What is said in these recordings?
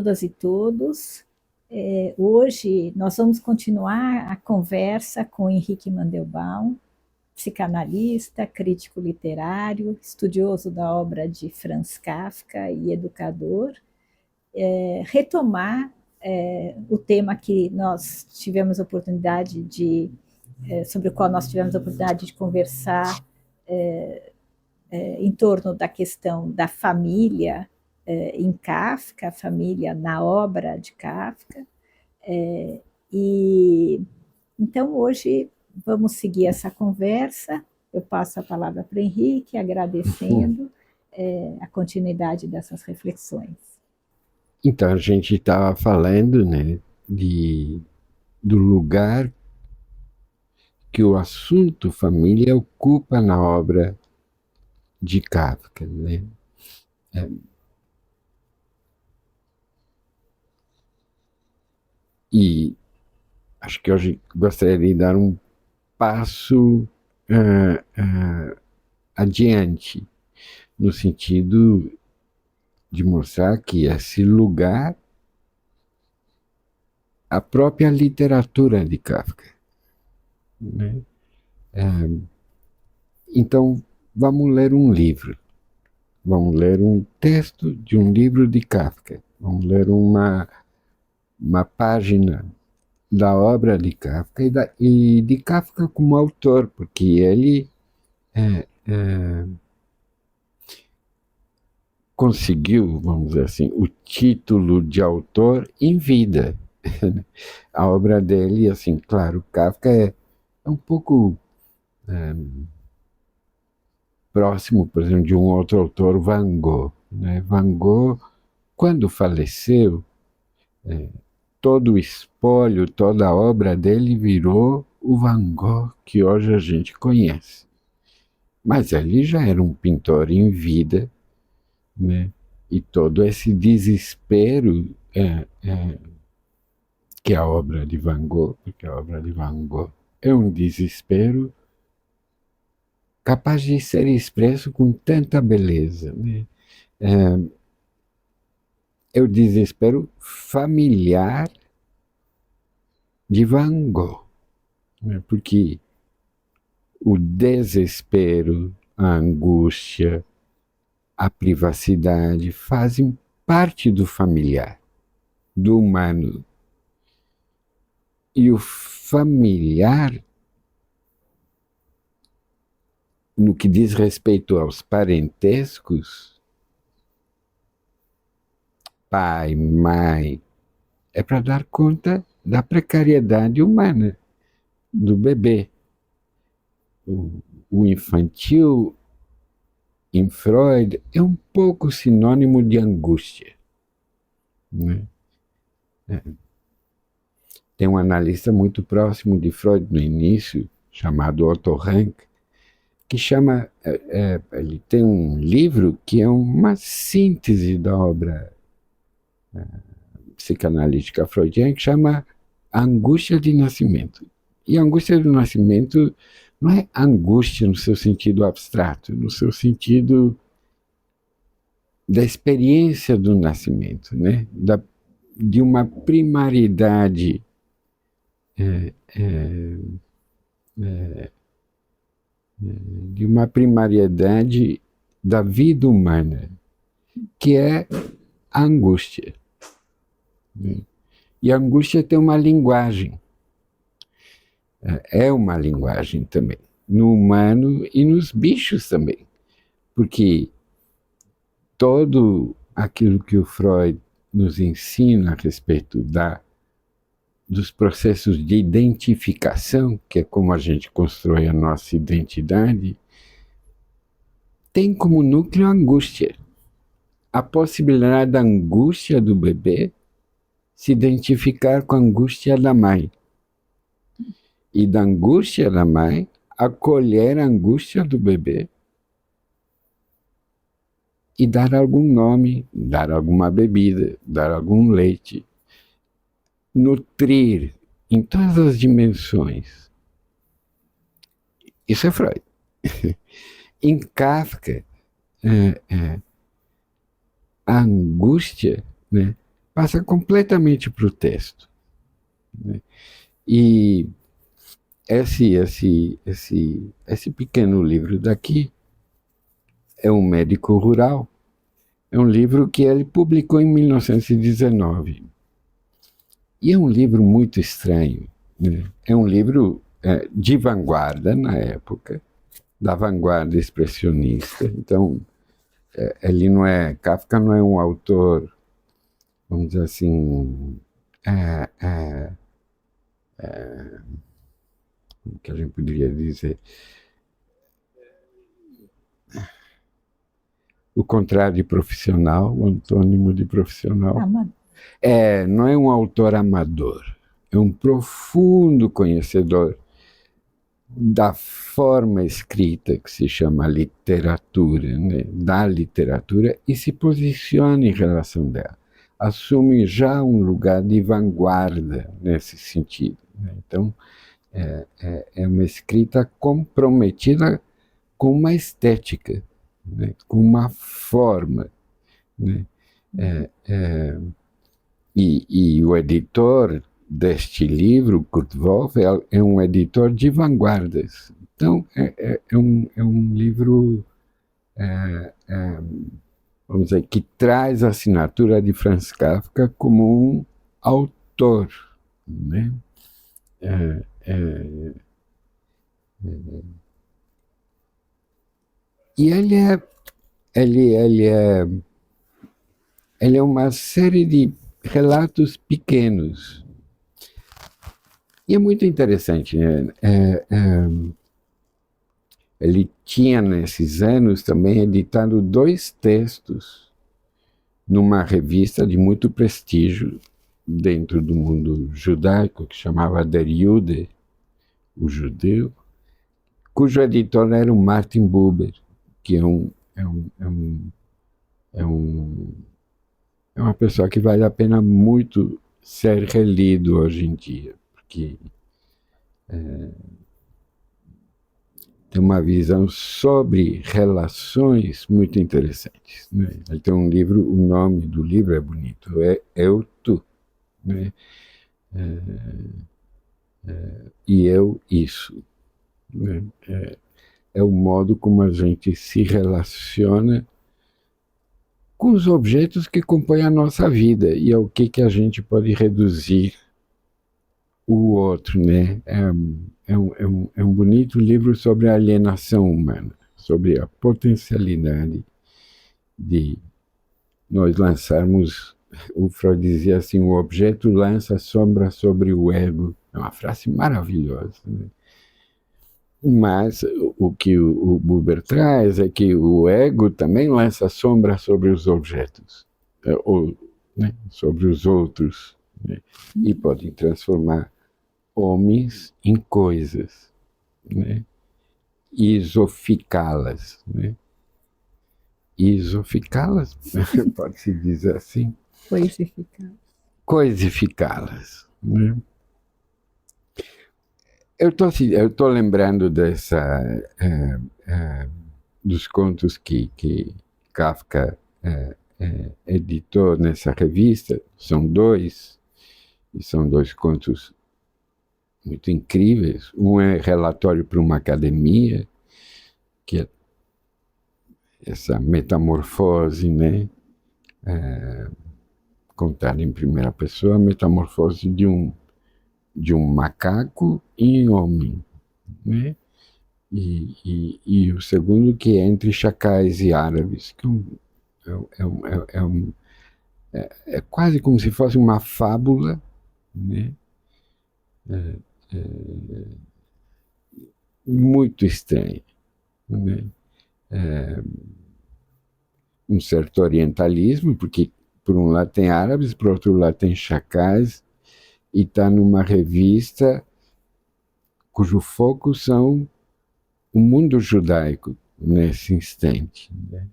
todas e todos. Hoje nós vamos continuar a conversa com Henrique Mandelbaum, psicanalista, crítico literário, estudioso da obra de Franz Kafka e educador, retomar o tema que nós tivemos a oportunidade de, sobre o qual nós tivemos a oportunidade de conversar em torno da questão da família em Kafka, a família na obra de Kafka. E então hoje vamos seguir essa conversa. Eu passo a palavra para o Henrique, agradecendo a continuidade dessas reflexões. Então, a gente estava falando, né, do lugar que o assunto família ocupa na obra de Kafka, né? E acho que hoje gostaria de dar um passo adiante, no sentido de mostrar que esse lugar, a própria literatura de Kafka, né? Então, vamos ler um livro, vamos ler um texto de um livro de Kafka, vamos ler uma página da obra de Kafka e de Kafka como autor, porque ele conseguiu, vamos dizer assim, o título de autor em vida. A obra dele, assim, claro, Kafka é um pouco próximo, por exemplo, de um outro autor, Van Gogh, né? Van Gogh, quando faleceu, todo o espólio, toda a obra dele virou o Van Gogh que hoje a gente conhece. Mas ele já era um pintor em vida, né? E todo esse desespero que a obra de Van Gogh, porque a obra de Van Gogh é um desespero capaz de ser expresso com tanta beleza, né? É o desespero familiar de Van Gogh, né? Porque o desespero, a angústia, a privacidade fazem parte do familiar, do humano. E o familiar, no que diz respeito aos parentescos, pai, mãe, é para dar conta da precariedade humana, do bebê. O infantil, em Freud, é um pouco sinônimo de angústia, né? Tem um analista muito próximo de Freud no início, chamado Otto Rank, que chama, ele tem um livro que é uma síntese da obra psicanalítica freudiana, que chama Angústia de Nascimento. E a angústia do nascimento não é angústia no seu sentido abstrato, no seu sentido da experiência do nascimento, né? De uma primariedade de uma primariedade da vida humana, que é a angústia. E a angústia tem uma linguagem, é uma linguagem também, no humano e nos bichos também, porque todo aquilo que o Freud nos ensina a respeito dos processos de identificação, que é como a gente constrói a nossa identidade, tem como núcleo a angústia. A possibilidade da angústia do bebê se identificar com a angústia da mãe. E da angústia da mãe, acolher a angústia do bebê e dar algum nome, dar alguma bebida, dar algum leite. Nutrir em todas as dimensões. Isso é Freud. Em Kafka, a angústia, né, passa completamente para o texto, né? E esse pequeno livro daqui é um médico rural. É um livro que ele publicou em 1919. E é um livro muito estranho, né? É um livro de vanguarda na época, da vanguarda expressionista. Então, ele não é... Kafka não é um autor, vamos dizer assim... o que a gente poderia dizer? O contrário de profissional, o antônimo de profissional. Não é um autor amador, é um profundo conhecedor da forma escrita, que se chama literatura, né? Da literatura, e se posiciona em relação dela. Assume já um lugar de vanguarda nesse sentido, né? Então, é uma escrita comprometida com uma estética, né? Com uma forma, né? E o editor deste livro, Kurt Wolff, é um editor de vanguardas. Então, é um livro, vamos dizer, que traz a assinatura de Franz Kafka como um autor, né? E ele é uma série de relatos pequenos. E é muito interessante, né? Ele tinha, nesses anos, também editado 2 textos numa revista de muito prestígio dentro do mundo judaico, que chamava Der Jude, o judeu, cujo editor era o Martin Buber, que é uma pessoa que vale a pena muito ser relido hoje em dia, porque tem uma visão sobre relações muito interessantes, né? Ele tem um livro, o nome do livro é bonito, é Eu, Tu, né? E eu, isso, né? É o modo como a gente se relaciona com os objetos que compõem a nossa vida e ao que a gente pode reduzir o outro, né? É um bonito livro sobre a alienação humana, sobre a potencialidade de nós lançarmos, o Freud dizia assim, o objeto lança sombra sobre o ego. É uma frase maravilhosa, né? Mas o que o Buber traz é que o ego também lança sombra sobre os objetos, né? Sobre os outros, né? E pode transformar homens em coisas, né? Isoficá-las, né? Isoficá-las, pode-se dizer assim? Coisificá-las, né? Eu estou lembrando dos contos que Kafka editou nessa revista. São 2, e são 2 contos muito incríveis. Um é Relatório para uma Academia, que é essa metamorfose, né? Contada em primeira pessoa, a metamorfose de um macaco em homem, né? E o segundo, que é Entre Chacais e Árabes, que é quase como se fosse uma fábula, né? Muito estranha, né? Um certo orientalismo, porque por um lado tem árabes, por outro lado tem chacais, e está numa revista cujo foco são o mundo judaico nesse instante, né?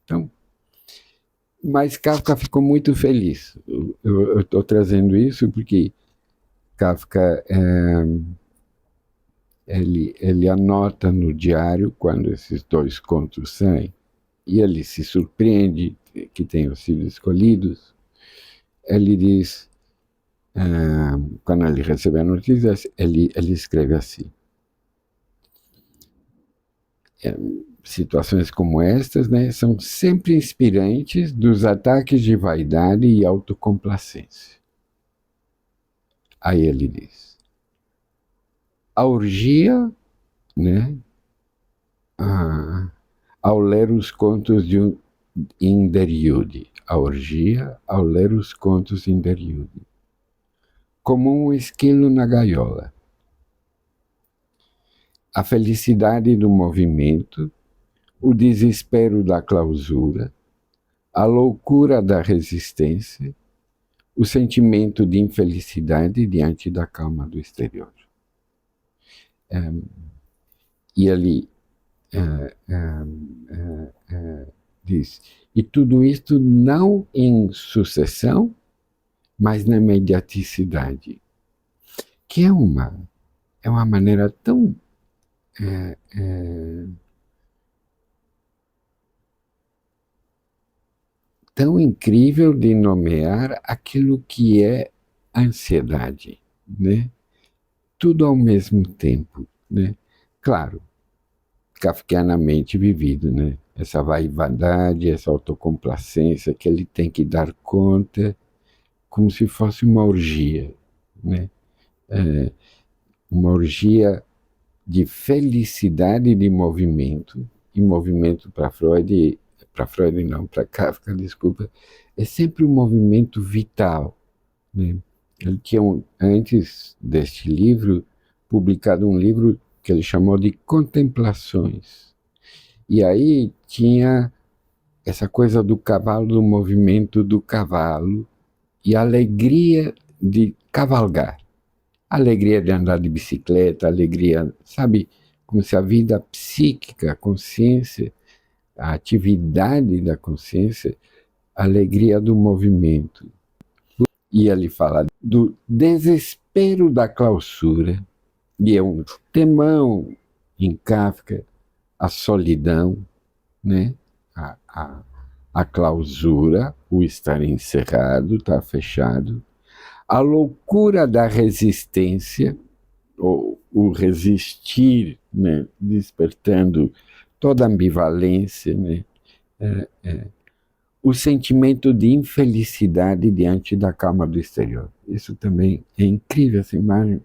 Então, mas Kafka ficou muito feliz. Eu estou trazendo isso porque Kafka ele anota no diário quando esses 2 contos saem, e ele se surpreende que tenham sido escolhidos, ele diz, quando ele recebe a notícia, ele escreve assim: situações como estas, né, são sempre inspirantes dos ataques de vaidade e autocomplacência. Aí ele diz: a orgia, né, ao ler os contos de Inderyude, a orgia ao ler os contos de Inderyude, como um esquilo na gaiola. A felicidade do movimento, o desespero da clausura, a loucura da resistência, o sentimento de infelicidade diante da calma do exterior. E ele diz, e tudo isto não em sucessão, mas na imediaticidade, que é uma maneira tão tão incrível de nomear aquilo que é ansiedade, né? Tudo ao mesmo tempo, né? Claro, kafkianamente vivido, né? Essa vaidade, essa autocomplacência que ele tem que dar conta, como se fosse uma orgia, né? Uma orgia de felicidade de movimento, e movimento para Freud não, para Kafka, desculpa, é sempre um movimento vital, né? Ele tinha, antes deste livro, publicado um livro que ele chamou de Contemplações. E aí tinha essa coisa do cavalo, do movimento do cavalo, e a alegria de cavalgar. A alegria de andar de bicicleta, a alegria, sabe, como se a vida psíquica, a consciência, a atividade da consciência, a alegria do movimento. E ele fala do desespero da clausura, e é um temão em Kafka, a solidão, né? A clausura, o estar encerrado, estar fechado, a loucura da resistência, o resistir, né? Despertando toda a ambivalência, né? O sentimento de infelicidade diante da calma do exterior. Isso também é incrível, essa imagem,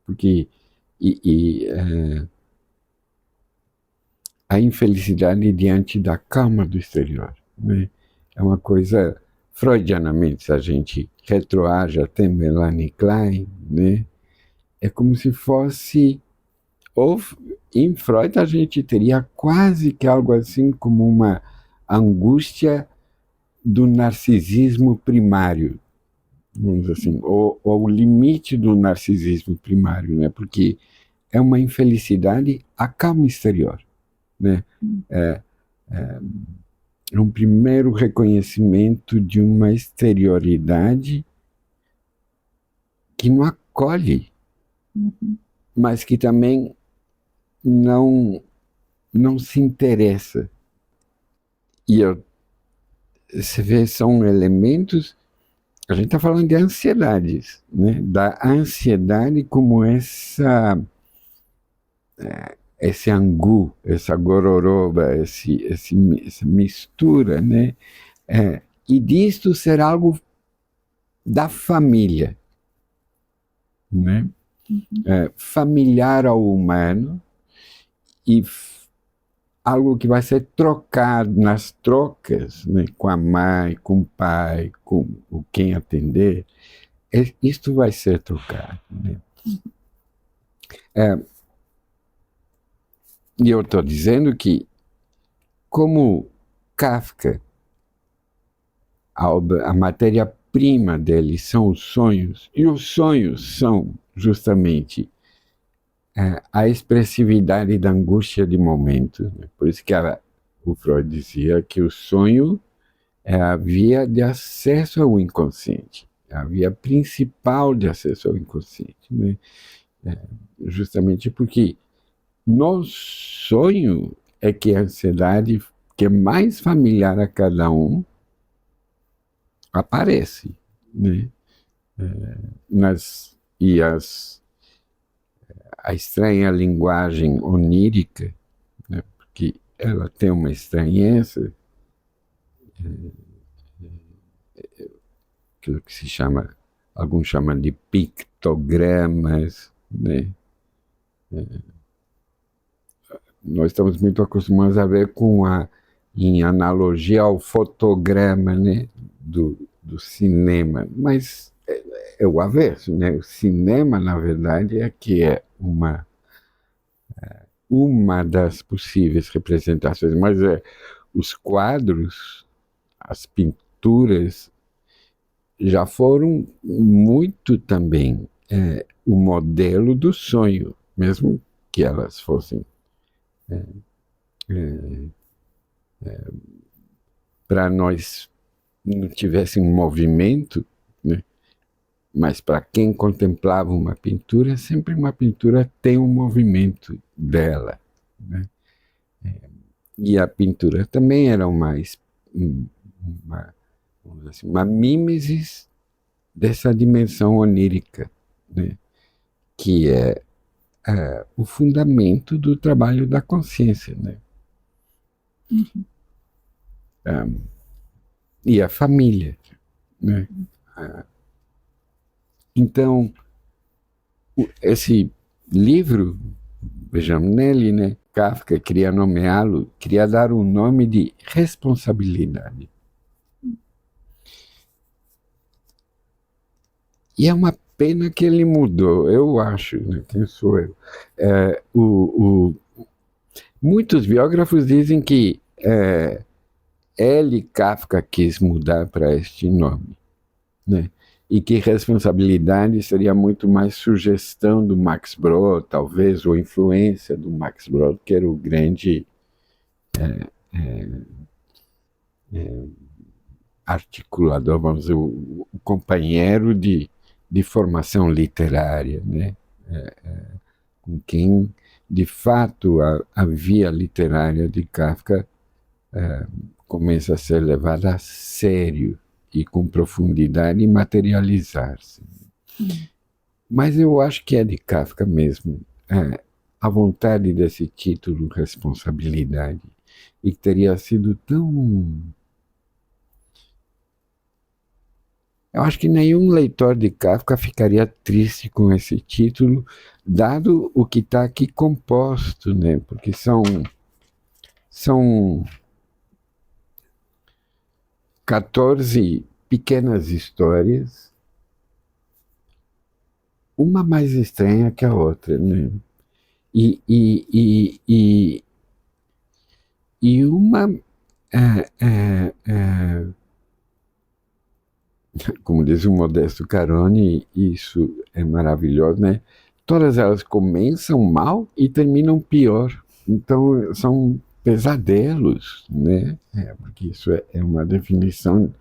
porque a infelicidade diante da calma do exterior, né? É uma coisa, freudianamente, se a gente retroage até Melanie Klein, né? É como se fosse, ou em Freud a gente teria quase que algo assim como uma angústia do narcisismo primário, vamos dizer assim, ou o limite do narcisismo primário, né? Porque é uma infelicidade à calma exterior, né? É um primeiro reconhecimento de uma exterioridade que não acolhe, mas que também não se interessa. E você vê, são elementos, a gente está falando de ansiedades, né? Da ansiedade como esse angu, essa gororoba, essa mistura, né? E disto ser algo da família, né? Familiar ao humano, e algo que vai ser trocado nas trocas, né? Com a mãe, com o pai, com quem atender, isto vai ser trocado, né? E eu estou dizendo que, como Kafka, a matéria-prima dele são os sonhos, e os sonhos são justamente a expressividade da angústia de momento, né? Por isso que o Freud dizia que o sonho é a via de acesso ao inconsciente, é a via principal de acesso ao inconsciente, né? Justamente porque no sonho é que a ansiedade, que é mais familiar a cada um, aparece, né? E a estranha linguagem onírica, né? Porque ela tem uma estranheza, aquilo que se chama, alguns chamam de pictogramas, né? Nós estamos muito acostumados a ver em analogia ao fotograma, né? do cinema, mas é o avesso, né? O cinema, na verdade, é uma das possíveis representações, mas os quadros, as pinturas, já foram muito também o modelo do sonho, mesmo que elas fossem para nós não tivessem movimento, né? Mas para quem contemplava uma pintura, sempre uma pintura tem um movimento dela, né? E a pintura também era vamos dizer assim, uma mimesis dessa dimensão onírica, né? Que é o fundamento do trabalho da consciência, né? E a família, né? Então, esse livro, vejamos nele, né? Kafka queria nomeá-lo, queria dar um nome de responsabilidade. E é uma pena que ele mudou, eu acho, né? Quem sou eu? Muitos biógrafos dizem que L. Kafka quis mudar para este nome, né? E que responsabilidade seria muito mais sugestão do Max Brod, talvez, ou influência do Max Brod, que era o grande articulador, vamos dizer, o companheiro de formação literária, né? Com quem, de fato, a via literária de Kafka começa a ser levada a sério e com profundidade e materializar-se. Mas eu acho que é de Kafka mesmo a vontade desse título, responsabilidade, e que teria sido tão... Eu acho que nenhum leitor de Kafka ficaria triste com esse título, dado o que está aqui composto, né? Porque são 14 pequenas histórias, uma mais estranha que a outra, né? E uma, como diz o Modesto Caroni, isso é maravilhoso, né? Todas elas começam mal e terminam pior. Então, são pesadelos, né? Porque isso é uma definição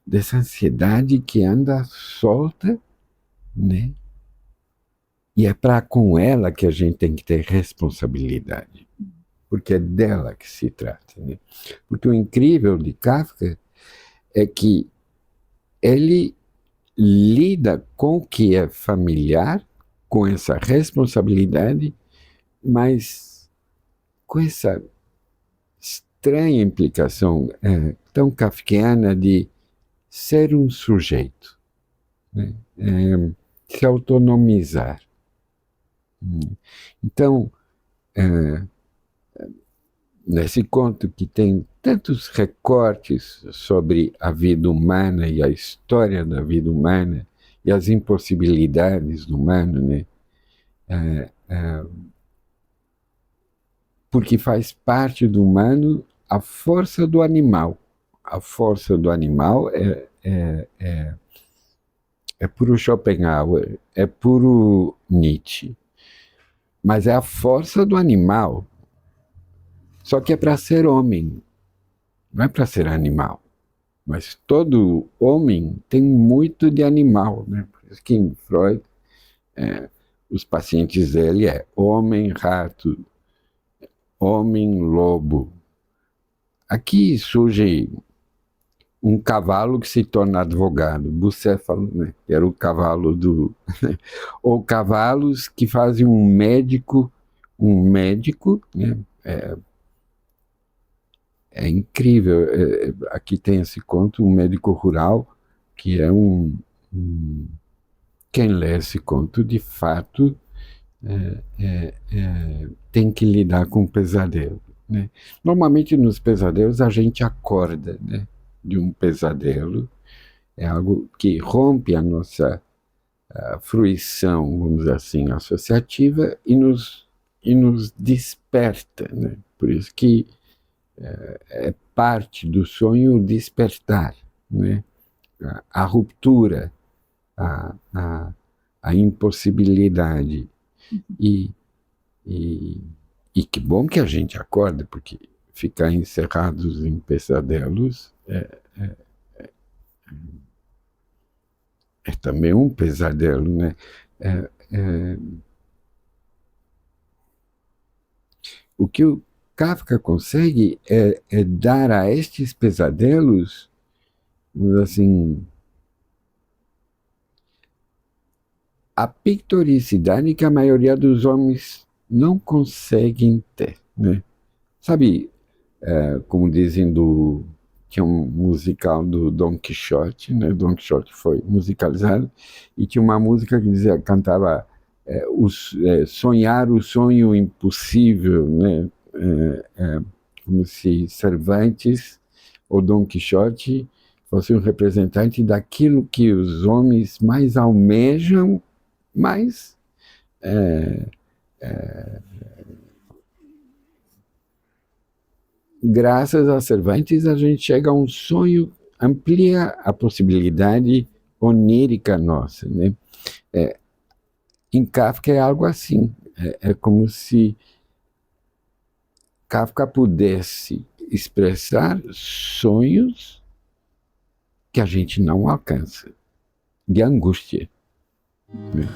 dessa ansiedade que anda solta, né? E é com ela que a gente tem que ter responsabilidade, porque é dela que se trata, né? Porque o incrível de Kafka é que ele lida com o que é familiar, com essa responsabilidade, mas com essa estranha implicação tão kafkiana de ser um sujeito, né? Se autonomizar. Então, nesse conto que tem tantos recortes sobre a vida humana e a história da vida humana e as impossibilidades do humano, né? Porque faz parte do humano a força do animal. A força do animal é puro Schopenhauer, é puro Nietzsche. Mas é a força do animal. Só que é para ser homem, não é para ser animal. Mas todo homem tem muito de animal, né? Por isso que em Freud, os pacientes dele homem rato, homem lobo. Aqui surge um cavalo que se torna advogado, bucéfalo, né? Que era o cavalo do... ou cavalos que fazem um médico, né? É incrível. Aqui tem esse conto, um médico rural, que é quem lê esse conto, de fato, tem que lidar com pesadelo, né? Normalmente nos pesadelos a gente acorda, né, de um pesadelo, é algo que rompe a nossa fruição, vamos dizer assim, associativa e nos desperta, né? Por isso que é parte do sonho despertar, né? A ruptura, a impossibilidade. E que bom que a gente acorda, porque ficar encerrados em pesadelos é também um pesadelo, né? O que o Kafka consegue é dar a estes pesadelos, assim, a pictoricidade que a maioria dos homens não conseguem ter, né? Sabe, como dizem tinha um musical do Don Quixote, né? Don Quixote foi musicalizado, e tinha uma música que cantava sonhar o sonho impossível, né? Como se Cervantes ou Don Quixote fosse um representante daquilo que os homens mais almejam, mas graças a Cervantes a gente chega a um sonho, amplia a possibilidade onírica nossa, né? Em Kafka é algo assim, é como se Kafka pudesse expressar sonhos que a gente não alcança, de angústia, né?